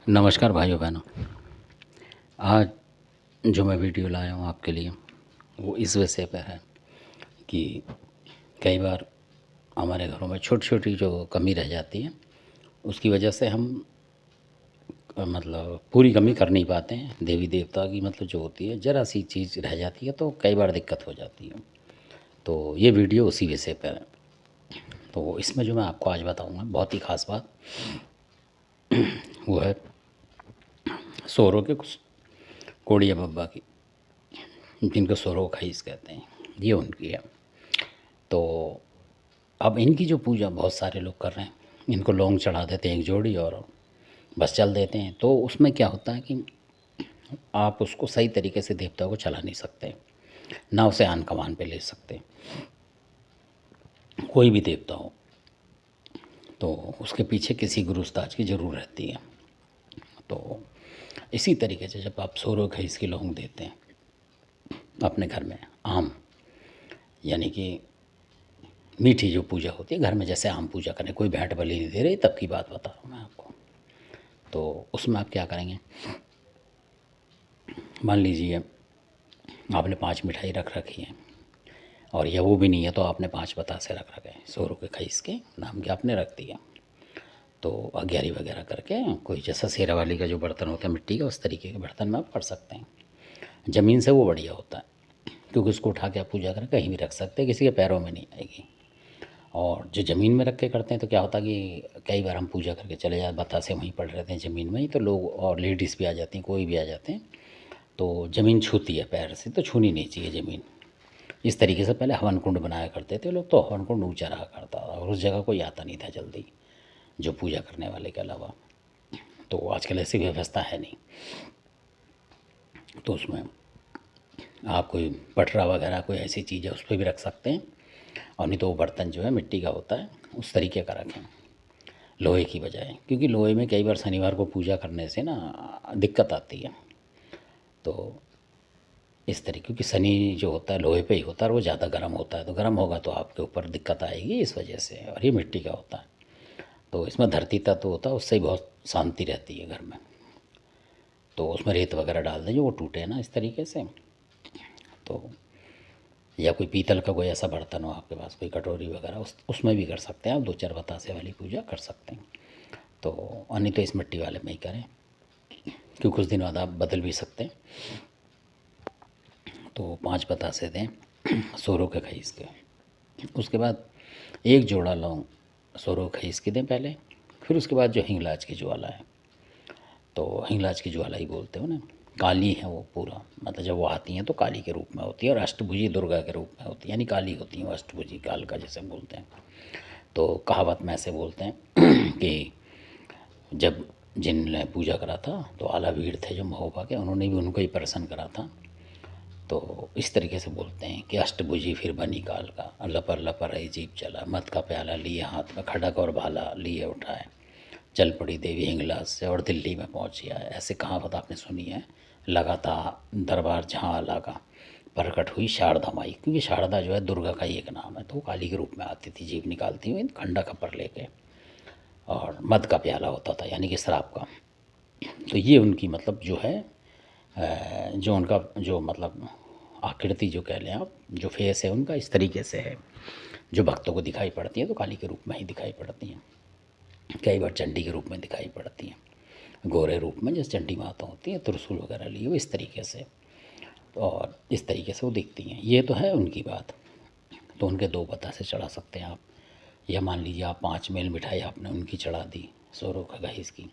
नमस्कार भाइयों बहनों। आज जो मैं वीडियो लाया हूँ आपके लिए वो इस विषय पे है कि कई बार हमारे घरों में छोटी छोटी जो कमी रह जाती है उसकी वजह से हम मतलब पूरी कमी कर नहीं पाते हैं। देवी देवता की मतलब जो होती है ज़रा सी चीज़ रह जाती है तो कई बार दिक्कत हो जाती है। तो ये वीडियो उसी विषय पर है। तो इसमें जो मैं आपको आज बताऊँगा बहुत ही ख़ास बात वो है सोरों के कुछ कोड़िया बब्बा की, जिनको सोरो खईस कहते हैं, ये उनकी है। तो अब इनकी जो पूजा बहुत सारे लोग कर रहे हैं, इनको लौंग चढ़ा देते हैं एक जोड़ी और बस चल देते हैं। तो उसमें क्या होता है कि आप उसको सही तरीके से देवता को चला नहीं सकते, ना उसे आन कमान पे ले सकते। कोई भी देवता हो तो उसके पीछे किसी गुरु उस्ताद की ज़रूर रहती है। तो इसी तरीके से जब आप सोरो खईस की लौंग देते हैं अपने घर में, आम यानी कि मीठी जो पूजा होती है घर में, जैसे आम पूजा करें, कोई भेंट बलि नहीं दे रही, तब की बात बता रहा हूँ मैं आपको। तो उसमें आप क्या करेंगे, मान लीजिए आपने 5 मिठाई रख रखी है और या वो भी नहीं है तो आपने 5 बतासे रख रखे हैं, 100 रुपये खईस के नाम के आपने रख दिया। तो अग्यारी वगैरह करके कोई जैसा शेरा वाली का जो बर्तन होता है मिट्टी का, उस तरीके के बर्तन में आप कर सकते हैं। ज़मीन से वो बढ़िया होता है क्योंकि उसको उठा के आप पूजा करें कहीं भी रख सकते हैं, किसी के पैरों में नहीं आएगी। और जो ज़मीन में रख के करते हैं तो क्या होता है कि कई बार हम पूजा करके चले जाते, बतासे वहीं पड़ रहते हैं ज़मीन में ही, तो लोग और लेडीज़ भी आ जाती हैं, कोई भी आ जाते हैं तो ज़मीन छूती है पैर से, तो छूनी नहीं चाहिए ज़मीन। इस तरीके से पहले हवन कुंड बनाया करते थे लोग, तो हवन कुंड ऊँचा रहा करता था और उस जगह कोई आता नहीं था जल्दी, जो पूजा करने वाले के अलावा। तो आजकल ऐसी व्यवस्था है नहीं, तो उसमें आप कोई पटरा वगैरह कोई ऐसी चीज़ है उस पर भी रख सकते हैं, और नहीं तो वो बर्तन जो है मिट्टी का होता है उस तरीके का रखें, लोहे की बजाय, क्योंकि लोहे में कई बार शनिवार को पूजा करने से ना दिक्कत आती है। तो इस तरीके, क्योंकि शनि जो होता है लोहे पे ही होता है और वो ज़्यादा गर्म होता है, तो गर्म होगा तो आपके ऊपर दिक्कत आएगी इस वजह से, और ये मिट्टी का होता है तो इसमें धरती तत्व होता है, उससे ही बहुत शांति रहती है घर में। तो उसमें रेत वगैरह डाल दें जो वो टूटे ना इस तरीके से। तो या कोई पीतल का कोई ऐसा बर्तन हो आपके पास, कोई कटोरी वगैरह, उसमें भी कर सकते हैं आप, 2-4 बतासे वाली पूजा कर सकते हैं। तो और नहीं तो इस मिट्टी वाले में ही करें, क्योंकि कुछ दिन बाद आप बदल भी सकते हैं। तो 5 बतासे दें सोरों के खईस के, उसके बाद एक जोड़ा लौंग सोरों खईस के दें पहले, फिर उसके बाद जो हिंगलाज की ज्वाला है, तो हिंगलाज की ज्वाला ही बोलते हो ना, काली है वो पूरा, मतलब जब वो आती हैं तो काली के रूप में होती है और अष्टभुजी दुर्गा के रूप में होती है, यानी काली होती हैं वो, अष्टभुजी काल का जैसे बोलते हैं। तो कहावत में ऐसे बोलते हैं कि जब जिनने पूजा करा था तो आला भीड़ थे जो महोबा के, उन्होंने भी उनको ही प्रसन्न करा था। तो इस तरीके से बोलते हैं कि अष्टभुजी फिर बनी काल का, लपर लपर है जीप चला, मत का प्याला लिए हाथ में, खड़क और भाला लिए उठाए, चल पड़ी देवी हिंगलाज से और दिल्ली में पहुंची आए। ऐसे कहावत आपने सुनी है। लगा था दरबार जहाँ लगा, प्रकट हुई शारदा माई, क्योंकि शारदा जो है दुर्गा का ही एक नाम है, तो वो काली के रूप में आती थी जीव निकालती हुई खंडा खपर लेके, और मद का प्याला होता था यानी कि शराब का। तो ये उनकी मतलब जो है जो उनका जो मतलब आकृति जो कह लें आप, जो फेस है उनका इस तरीके से है, जो भक्तों को दिखाई पड़ती है तो काली के रूप में ही दिखाई पड़ती हैं, कई बार चंडी के रूप में दिखाई पड़ती हैं, गोरे रूप में जैसे चंडी माता होती है, त्रिशूल वगैरह लिए हुए इस तरीके से, और इस तरीके से वो दिखती हैं। ये तो है उनकी बात। तो उनके 2 बतासे चढ़ा सकते हैं आप, या मान लीजिए आप 5 मेल मिठाई आपने उनकी चढ़ा दी, सोरों का गहीस की,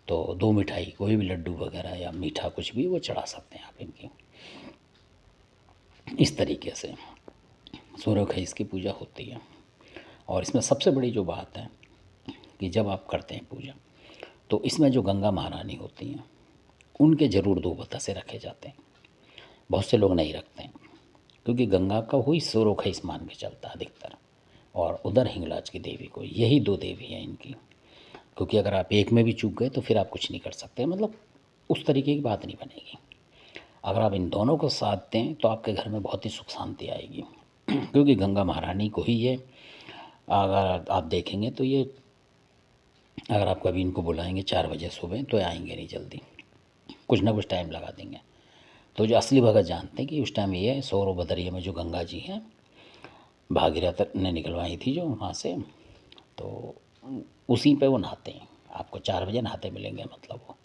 तो 2 मिठाई कोई भी लड्डू वगैरह या मीठा कुछ भी वो चढ़ा सकते हैं आप इनकी। इस तरीके से सोरों खईस की पूजा होती है। और इसमें सबसे बड़ी जो बात है कि जब आप करते हैं पूजा तो इसमें जो गंगा महारानी होती हैं उनके ज़रूर 2 बतासे रखे जाते हैं। बहुत से लोग नहीं रखते हैं क्योंकि गंगा का हुई सोरों खईस मान के चलता है अधिकतर, और उधर हिंगलाज की देवी को, यही 2 देवी हैं इनकी। क्योंकि अगर आप एक में भी चूक गए तो फिर आप कुछ नहीं कर सकते, मतलब उस तरीके की बात नहीं बनेगी। अगर आप इन दोनों को साथ दें तो आपके घर में बहुत ही सुख शांति आएगी क्योंकि गंगा महारानी को ही ये, अगर आप देखेंगे तो ये अगर आप कभी इनको बुलाएंगे 4 बजे सुबह तो आएंगे नहीं जल्दी, कुछ ना कुछ टाइम लगा देंगे। तो जो असली भगत जानते हैं कि उस टाइम ये सोरो बदरिया में जो गंगा जी हैं, भागीरथ ने निकलवाई थी जो वहाँ से, तो उसी पे वो नहाते हैं। आपको 4 बजे नहाते मिलेंगे मतलब वो,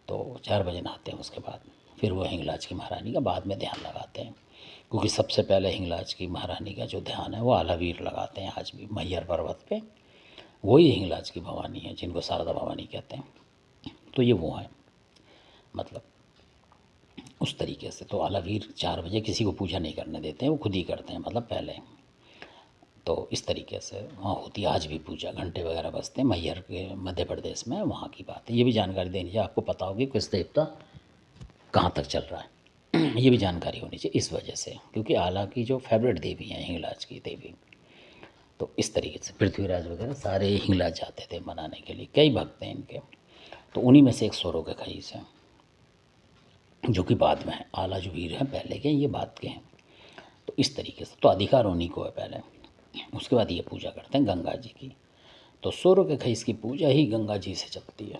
तो 4 बजे नहाते हैं। उसके बाद फिर वो हिंगलाज की महारानी का बाद में ध्यान लगाते हैं, क्योंकि सबसे पहले हिंगलाज की महारानी का जो ध्यान है वो आलावीर लगाते हैं आज भी मैहर पर्वत पे। वही हिंगलाज की भवानी है जिनको शारदा भवानी कहते हैं। तो ये वो है मतलब उस तरीके से। तो आलावीर 4 बजे किसी को पूजा नहीं करने देते हैं, वो खुद ही करते हैं मतलब पहले। तो इस तरीके से वहाँ होती है आज भी पूजा, घंटे वगैरह बजते हैं। मैहर के मध्य प्रदेश में वहाँ की बात है। ये भी जानकारी देनी चाहिए, आपको पता होगी किस देवता कहाँ तक चल रहा है ये भी जानकारी होनी चाहिए इस वजह से, क्योंकि आला की जो फेवरेट देवी हैं हिंगलाज की देवी। तो इस तरीके से पृथ्वीराज वगैरह सारे हिंगलाज जाते थे मनाने के लिए, कई भक्त हैं इनके। तो उन्हीं में से एक सोरो के खईस है जो कि बाद में है। आला जो वीर हैं पहले के, ये बाद के हैं। तो इस तरीके से तो अधिकार उन्हीं को है पहले, उसके बाद ये पूजा करते हैं गंगा जी की। तो सोरो के खईस की पूजा ही गंगा जी से चलती है।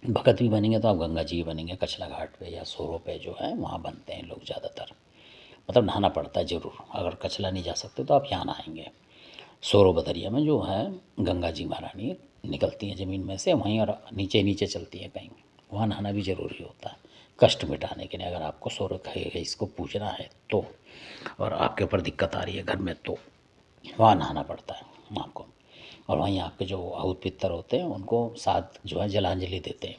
भगत भी बनेंगे तो आप गंगा जी बनेंगे, कचला घाट पे या सोरो पे जो है वहाँ बनते हैं लोग ज़्यादातर। मतलब नहाना पड़ता है ज़रूर, अगर कचला नहीं जा सकते तो आप यहाँ नहाएंगे। सोरो बदरिया में जो है गंगा जी महारानी निकलती हैं ज़मीन में से वहीं, और नीचे नीचे चलती हैं कहीं, वहाँ नहाना भी ज़रूरी होता है कष्ट मिटाने के लिए। अगर आपको सोरो खाइएगा इसको पूजना है तो, और आपके ऊपर दिक्कत आ रही है घर में, तो वहाँ नहाना पड़ता है आपको। और वहीं आपके जो आहूत पितर होते हैं उनको 7 जो है जलांजलि देते हैं,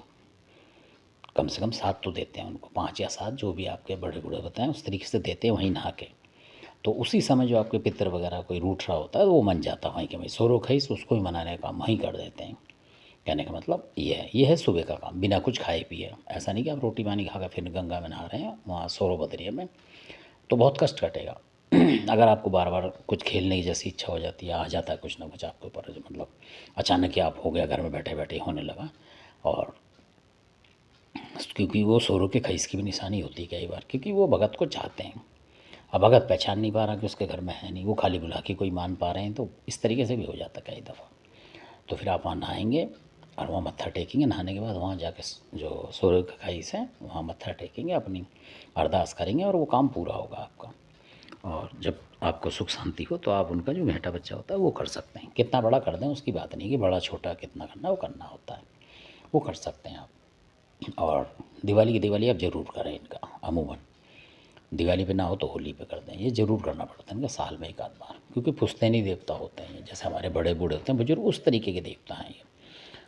कम से कम 7 तो देते हैं उनको, 5 या 7 जो भी आपके बड़े बूढ़े बताएं उस तरीके से देते हैं वहीं नहा के। तो उसी समय जो आपके पितर वगैरह कोई रूठ रहा होता है तो वो मन जाता है वहीं के वहीं, सोरो खईस उसको ही मनाने का काम वहीं कर देते हैं। कहने का मतलब ये है सुबह का काम बिना कुछ खाए पिए। ऐसा नहीं कि आप रोटी पानी खा कर फिर गंगा में नहा रहे हैं वहाँ सोरो बदरिया में, तो बहुत कष्ट कटेगा अगर आपको बार बार कुछ खेलने की जैसी इच्छा हो जाती है, आ जाता है कुछ ना कुछ आपके ऊपर, जो मतलब अचानक ही आप हो गया घर में बैठे बैठे होने लगा। और क्योंकि वो सोरो के खईस की भी निशानी होती है कई बार, क्योंकि वो भगत को चाहते हैं। अब भगत पहचान नहीं पा रहा कि उसके घर में है नहीं, वो खाली बुला के कोई मान पा रहे हैं, तो इस तरीके से भी हो जाता है कई दफ़ा। तो फिर आप वहाँ नहाएंगे और वहाँ मत्था टेकेंगे, नहाने के बाद वहाँ जाके जो सूर्य का खाईस है वहाँ मत्था टेकेंगे, अपनी अरदास करेंगे और वो काम पूरा होगा आपका। और जब आपको सुख शांति हो तो आप उनका जो बेटा बच्चा होता है वो कर सकते हैं। कितना बड़ा कर दें उसकी बात नहीं, कि बड़ा छोटा कितना करना वो करना होता है, वो कर सकते हैं आप। और दिवाली की दिवाली आप ज़रूर करें इनका, अमूमन दिवाली पे ना हो तो होली पे कर दें, ये ज़रूर करना पड़ता है इनका साल में एक आध बार, क्योंकि पुश्तैनी देवता होते हैं ये, जैसे हमारे बड़े बूढ़े होते हैं बुजुर्ग, उस तरीके के देवता हैं ये।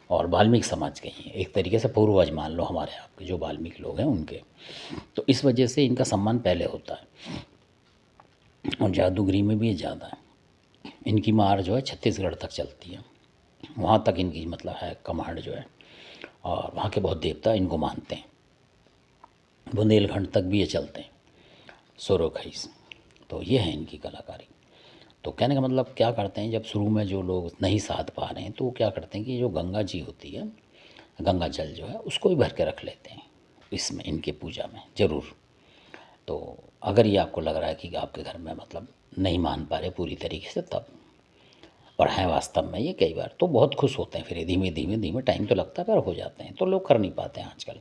और वाल्मीकि समाज के ही एक तरीके से पूर्वज मान लो हमारे आपके जो वाल्मीकि लोग हैं उनके। तो इस वजह से इनका सम्मान पहले होता है। और जादूगरी में भी ये ज़्यादा है। इनकी मार जो है छत्तीसगढ़ तक चलती है, वहाँ तक इनकी मतलब है कमांड जो है। और वहाँ के बहुत देवता इनको मानते हैं, बुंदेलखंड तक भी ये चलते हैं सोरो खईस। तो ये है इनकी कलाकारी। तो कहने का मतलब क्या करते हैं, जब शुरू में जो लोग नहीं साध पा रहे हैं तो वो क्या करते हैं कि जो गंगा जी होती है, गंगा जल जो है उसको भी भर के रख लेते हैं इसमें, इनके पूजा में ज़रूर। तो अगर ये आपको लग रहा है कि आपके घर में मतलब नहीं मान पा रहे पूरी तरीके से, तब और हैं वास्तव में ये कई बार, तो बहुत खुश होते हैं। फिर धीमे धीमे धीमे टाइम तो लगता है पर हो जाते हैं, तो लोग कर नहीं पाते हैं आजकल।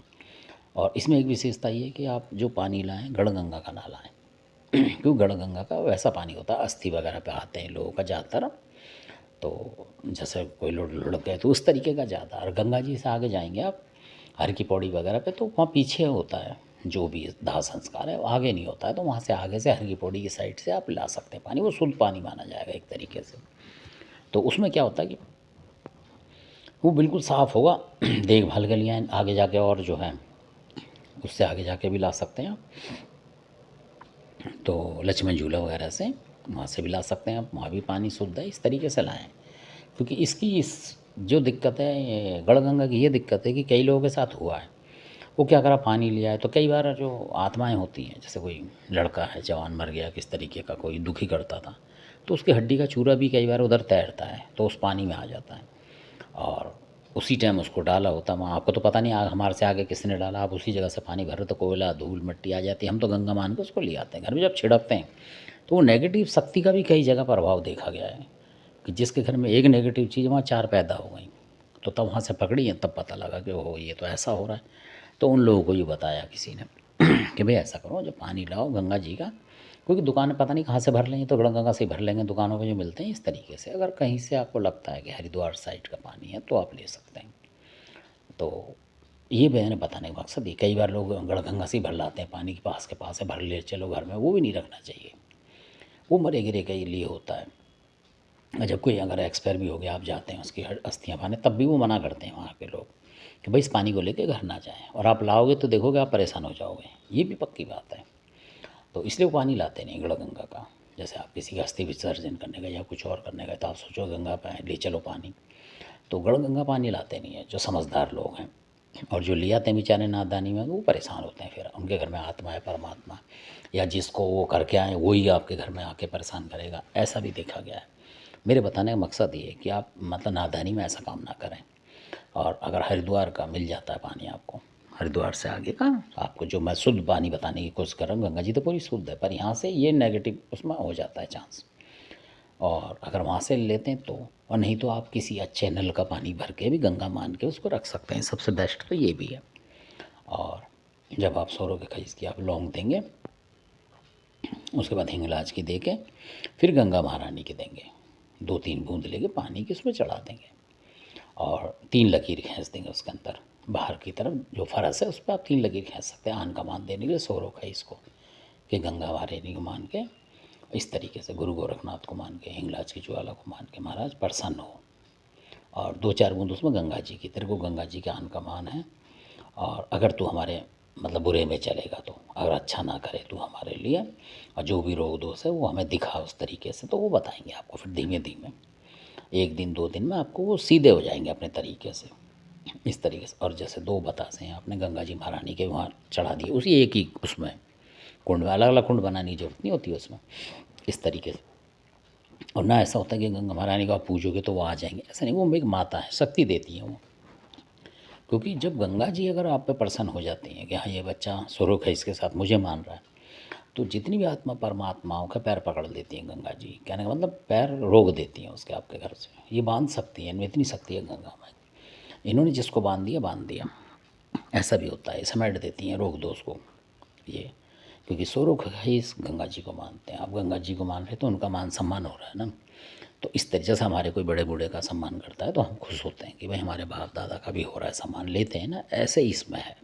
और इसमें एक विशेषता ये है कि आप जो पानी लाएँ गढ़गंगा का ना लाएँ क्योंकि गढ़गंगा का वैसा पानी होता है, अस्थि वगैरह पे आते हैं लोगों का ज़्यादातर। तो जैसे कोई लुढ़क गए तो उस तरीके का ज़्यादा। और गंगा जी से आगे जाएंगे आप हर की पौड़ी वगैरह पे, तो वहाँ पीछे होता है जो भी दाह संस्कार है, वो आगे नहीं होता है। तो वहाँ से आगे से हर की पौड़ी की साइड से आप ला सकते हैं पानी, वो शुद्ध पानी माना जाएगा एक तरीके से। तो उसमें क्या होता है कि वो बिल्कुल साफ़ होगा देखभाल के लिए आगे जाके, और जो है उससे आगे जाके भी ला सकते हैं आप। तो लक्ष्मण झूला वगैरह से वहाँ से भी ला सकते हैं आप, वहाँ भी पानी शुद्ध है, इस तरीके से लाएँ। क्योंकि इसकी इस जो दिक्कत है ये गढ़गंगा की, ये दिक्कत है कि कई लोगों के साथ हुआ है। वो क्या करा पानी लिया है, तो कई बार जो आत्माएं होती हैं, जैसे कोई लड़का है जवान मर गया किस तरीके का, कोई दुखी करता था, तो उसकी हड्डी का चूरा भी कई बार उधर तैरता है, तो उस पानी में आ जाता है। और उसी टाइम उसको डाला होता वहाँ, आपको तो पता नहीं हमारे से आगे किसने डाला, आप उसी जगह से पानी भर रहे तो कोयला धूल मिट्टी आ जाती है, हम तो गंगा मान के उसको ले आते हैं घर में। जब छिड़कते हैं तो वो नेगेटिव शक्ति का भी कई जगह प्रभाव देखा गया है, कि जिसके घर में एक नेगेटिव चीज़ वहाँ 4 पैदा हो गई। तो तब वहाँ से पकड़ी है, तब पता लगा कि ओहो ये तो ऐसा हो रहा है। तो उन लोगों को ये बताया किसी ने कि भाई ऐसा करो, जब पानी लाओ गंगा जी का, क्योंकि दुकान में पता नहीं कहाँ से भर लेंगे, तो गंगा से ही भर लेंगे, दुकानों पे जो मिलते हैं इस तरीके से। अगर कहीं से आपको लगता है कि हरिद्वार साइड का पानी है तो आप ले सकते हैं। तो ये मैंने बताने का मकसद ये, कई बार लोग गंगा से ही भर लाते हैं, पानी के पास है, भर ले चलो घर में, वो भी नहीं रखना चाहिए। वो मरे गिरे के लिए होता है। जब कोई अगर एक्सपायर भी हो गया, आप जाते हैं उसकी अस्थियाँ पाने, तब भी वो मना करते हैं वहाँ के लोग कि भाई इस पानी को लेके घर ना जाएं, और आप लाओगे तो देखोगे आप परेशान हो जाओगे। ये भी पक्की बात है। तो इसलिए वो पानी लाते नहीं गंगा का। जैसे आप किसी का अस्थि विसर्जन करने का या कुछ और करने का, तो आप सोचो गंगा पे ले चलो पानी, तो गंगा पानी लाते नहीं है जो समझदार लोग हैं। और जो ले आते हैं बेचारे नादानी में, वो परेशान होते हैं। फिर उनके घर में आत्मा है, परमात्मा, या जिसको वो करके आए वही आपके घर में आके परेशान करेगा, ऐसा भी देखा गया है। मेरे बताने का मकसद ये है कि आप मतलब नादानी में ऐसा काम ना करें। और अगर हरिद्वार का मिल जाता है पानी आपको, हरिद्वार से आगे का आपको, जो मैं शुद्ध पानी बताने की कोशिश कर रहा हूँ, गंगा जी तो पूरी शुद्ध है, पर यहाँ से ये नेगेटिव उसमें हो जाता है चांस। और अगर वहाँ से लेते हैं तो, और नहीं तो आप किसी अच्छे नल का पानी भर के भी गंगा मान के उसको रख सकते हैं। सबसे बेस्ट तो ये भी है। और जब आप सौरों के खईस की आप लौंग देंगे, उसके बाद हिंगलाज की दे के फिर गंगा महारानी के देंगे, 2-3 बूंद लेके पानी की उसमें चढ़ा देंगे, और 3 लकीर खींच देंगे उसके अंदर, बाहर की तरफ जो फरस है उस पर आप 3 लकीर खींच सकते हैं आन का मान देने के लिए सौरों खईस को, कि गंगा महारानी को मान के, इस तरीके से गुरु गोरखनाथ को मान के, हिंगलाज की ज्वाला को मान के, महाराज प्रसन्न हो। और 2-4 बूंद उसमें गंगा जी की, तेरे को गंगा जी का आन का मान है, और अगर तू हमारे मतलब बुरे में चलेगा तो, अगर अच्छा ना करे तू हमारे लिए, और जो भी रोग दोष है वो हमें दिखा उस तरीके से, तो वो बताएंगे आपको। फिर धीमे धीमे 1 दिन 2 दिन में आपको वो सीधे हो जाएंगे अपने तरीके से, इस तरीके से। और जैसे 2 बतासे हैं आपने गंगा जी महारानी के वहाँ चढ़ा दिए, उसी एक ही उसमें कुंड में, अलग अलग कुंड बनाने की जरूरत नहीं होती उसमें, इस तरीके से। और ना ऐसा होता है कि गंगा महारानी को आप पूजोगे तो वो आ जाएंगे, ऐसा नहीं। वो एक माता है, शक्ति देती है वो। क्योंकि जब गंगा जी अगर आप पे प्रसन्न हो जाती हैं कि हाँ ये बच्चा स्वरूप है, इसके साथ मुझे मान रहा है, तो जितनी भी आत्मा परमात्माओं का पैर पकड़ लेती हैं गंगा जी, कहने का मतलब पैर रोक देती हैं उसके आपके घर से। ये बांध सकती हैं, इनमें इतनी शक्ति है गंगा में। इन्होंने जिसको बांध दिया बांध दिया, ऐसा भी होता है, समेट देती हैं रोग दोष को ये। क्योंकि स्वरूप है इस गंगा जी को मानते हैं, आप गंगा जी को मान रहे तो उनका मान सम्मान हो रहा है ना। तो इस तरीके से हमारे कोई बड़े बूढ़े का सम्मान करता है तो हम खुश होते हैं कि भाई हमारे बाप दादा का भी हो रहा है सम्मान, लेते हैं ना, ऐसे ही इसमें है।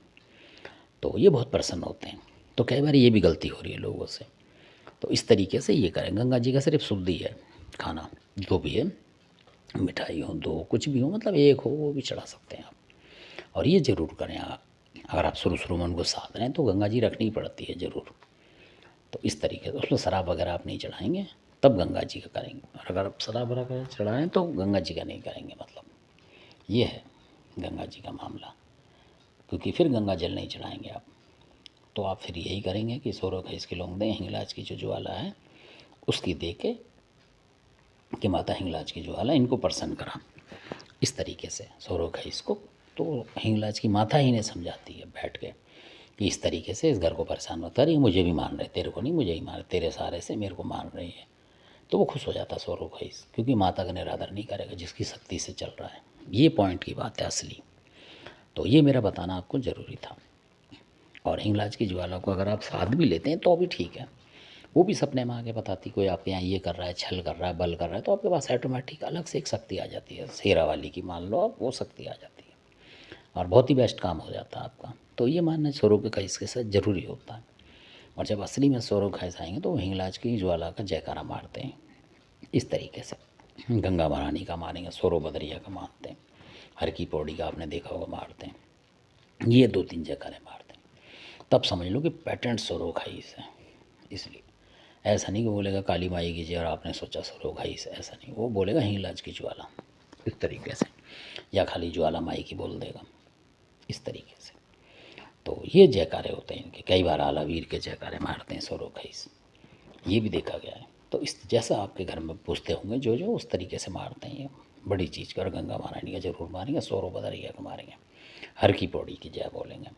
तो ये बहुत प्रसन्न होते हैं। तो कई बार ये भी गलती हो रही है लोगों से। तो इस तरीके से ये करें। गंगा जी का सिर्फ शुद्ध ही है खाना, जो भी है, मिठाई हो, दो कुछ भी हो, मतलब एक हो वो भी चढ़ा सकते हैं आप। और ये ज़रूर करें आप, अगर आप शुरू शुरू में उनको साध रहे हैं तो गंगा जी रखनी पड़ती है ज़रूर। तो इस तरीके से उसमें शराब वगैरह आप नहीं चढ़ाएंगे, तब गंगा जी का करेंगे। और अगर आप शराब वगैरह चढ़ाएँ तो गंगा जी का नहीं करेंगे, मतलब ये है गंगा जी का मामला। क्योंकि फिर गंगा जल नहीं चढ़ाएंगे आप। तो आप फिर यही करेंगे कि सोरो खईस की लौंग दें, हिंगलाज की जो ज्वाला है उसकी दे के कि माता हिंगलाज की ज्वाला इनको प्रसन्न करा, इस तरीके से सोरो खईस को। तो हिंगलाज की माता ही ने समझाती है बैठ के कि इस तरीके से इस घर को परेशान होता रही, मुझे भी मान रहे, तेरे को नहीं मुझे ही मान रहे, तेरे सहारे से मेरे को मान रही है। तो वो खुश हो जाता सोरो खईस, क्योंकि माता का निरादर नहीं करेगा जिसकी शक्ति से चल रहा है। ये पॉइंट की बात है असली। तो ये मेरा बताना आपको ज़रूरी था। और हिंगलाज की ज्वाला को अगर आप साथ भी लेते हैं तो भी ठीक है, वो भी सपने में आके बताती, कोई आपके यहाँ ये कर रहा है, छल कर रहा है, बल कर रहा है, तो आपके पास ऑटोमेटिक अलग से एक शक्ति आ जाती है, शेरा वाली की मान लो आप, वो शक्ति आ जाती है और बहुत ही बेस्ट काम हो जाता है आपका। तो ये मानना स्वरूप के खईस के साथ ज़रूरी होता है। और जब असली में स्वरूप खईस आएंगे तो वो हिंगलाज की ज्वाला का जयकारा मारते हैं, इस तरीके से। गंगा महारानी का मारेंगे, सोरो बदरिया का मारते हैं, हर की पौड़ी का आपने देखा होगा मारते हैं, ये 2-3 जयकारे मारते हैं। तब समझ लो कि पैटेंट सोरो खईस है। इसलिए ऐसा नहीं कि बोलेगा काली माई की जय और आपने सोचा सरो भाई से, ऐसा नहीं, वो बोलेगा हिंगलाज की ज्वाला, इस तरीके से, या खाली ज्वाला माई की बोल देगा, इस तरीके से। तो ये जयकारे होते हैं इनके। कई बार आलावीर के जयकारे मारते हैं सोरो खईस, ये भी देखा गया है। तो इस जैसा आपके घर में पूछते होंगे जो जो, उस तरीके से मारते हैं ये बड़ी चीज़ का। और गंगा महारानी का जरूर मारेंगे, सोरो बदरिया का मारेंगे, हर की पौड़ी की जय बोलेंगे,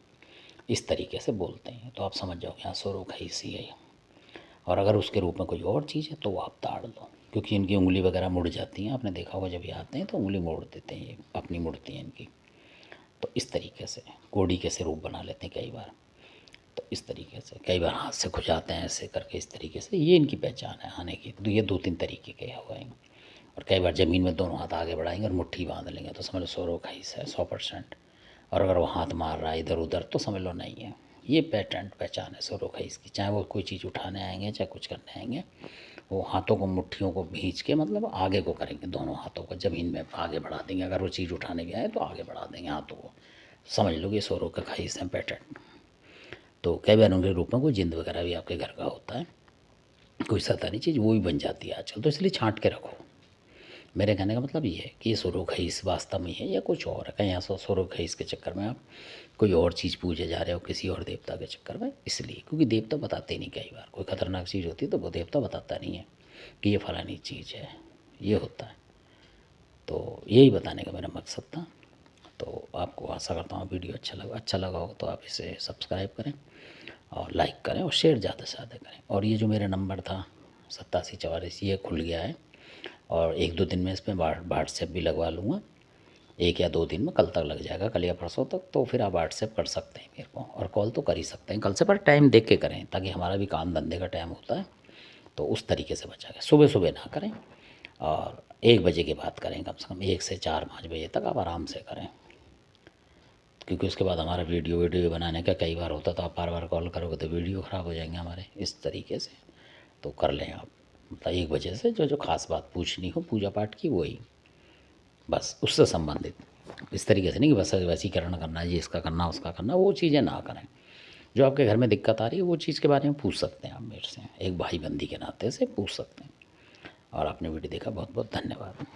इस तरीके से बोलते हैं। तो आप समझ जाओ यहाँ सोरो खईस ही है। और अगर उसके रूप में कोई और चीज़ है तो वो आप ताड़ दो। क्योंकि इनकी उंगली वगैरह मुड़ जाती हैं। आपने देखा होगा जब ये आते हैं तो उंगली मोड़ देते हैं, ये अपनी मुड़ती हैं इनकी। तो इस तरीके से कोड़ी के से रूप बना लेते हैं कई बार। तो इस तरीके से कई बार हाथ से खुजाते हैं ऐसे करके, इस तरीके से। ये इनकी पहचान है आने की। तो ये 2-3 तरीके के हुए हैं। और कई बार ज़मीन में दोनों हाथ आगे बढ़ाएंगे और मुट्ठी बांध लेंगे तो समझ लो सौरव खईस है 100%। और अगर वो हाथ मार रहा है इधर उधर तो समझ लो नहीं है। ये पैटर्न पहचान है सौरव खईस की। चाहे वो कोई चीज़ उठाने आएंगे चाहे कुछ करने आएंगे, वो हाथों को मुट्ठियों को भींच के मतलब आगे को करेंगे, दोनों हाथों को ज़मीन में आगे बढ़ा देंगे। अगर वो चीज़ उठाने गया है तो आगे बढ़ा देंगे हाथों को। समझ लो कि सौरव का खईस है पैटर्न। तो कई बार उनके रूप में कोई जिंद वगैरह भी आपके घर का होता है, कोई सतानी चीज़ वो भी बन जाती है आजकल। तो इसलिए छांट के रखो। मेरे कहने का मतलब ये है कि ये सौरव खईस वास्तव में है या कुछ और है। कहीं ऐसा सौरव खईस के चक्कर में आप कोई और चीज़ पूजे जा रहे हो किसी और देवता के चक्कर में, इसलिए। क्योंकि देवता बताते नहीं, कई बार कोई खतरनाक चीज़ होती है तो वो देवता बताता नहीं है कि ये फलानी चीज़ है, ये होता है। तो यही बताने का मेरा मकसद था। तो आपको आशा करता हूँ वीडियो अच्छा लगा हो तो आप इसे सब्सक्राइब करें और लाइक करें और शेयर ज़्यादा से ज़्यादा करें। और ये जो मेरा नंबर था 8744, ये खुल गया है और 1-2 दिन में इस पर व्हाट्सएप भी लगवा लूँगा। 1 या 2 दिन में, कल तक लग जाएगा, कल या परसों तक। तो फिर आप व्हाट्सएप कर सकते हैं मेरे को, और कॉल तो कर ही सकते हैं कल से, पर टाइम देख के करें ताकि हमारा भी काम धंधे का टाइम होता है तो उस तरीके से बचा के। सुबह सुबह ना करें और 1 बजे के बाद करें, कम से कम 1 से 4-5 बजे तक आप आराम से करें। क्योंकि उसके बाद हमारा वीडियो बनाने का कई बार होता, तो आप बार बार कॉल करोगे तो वीडियो ख़राब हो जाएंगे हमारे। इस तरीके से तो कर लें आप, मतलब 1 बजे से जो जो ख़ास बात पूछनी हो पूजा पाठ की वही, बस उससे संबंधित। इस तरीके से नहीं कि बस वशीकरण करना है, ये इसका करना उसका करना, वो चीज़ें ना करें। जो आपके घर में दिक्कत आ रही है वो चीज़ के बारे में पूछ सकते हैं आप मेरे से, एक भाई बंदी के नाते से पूछ सकते हैं। और आपने वीडियो देखा, बहुत बहुत धन्यवाद।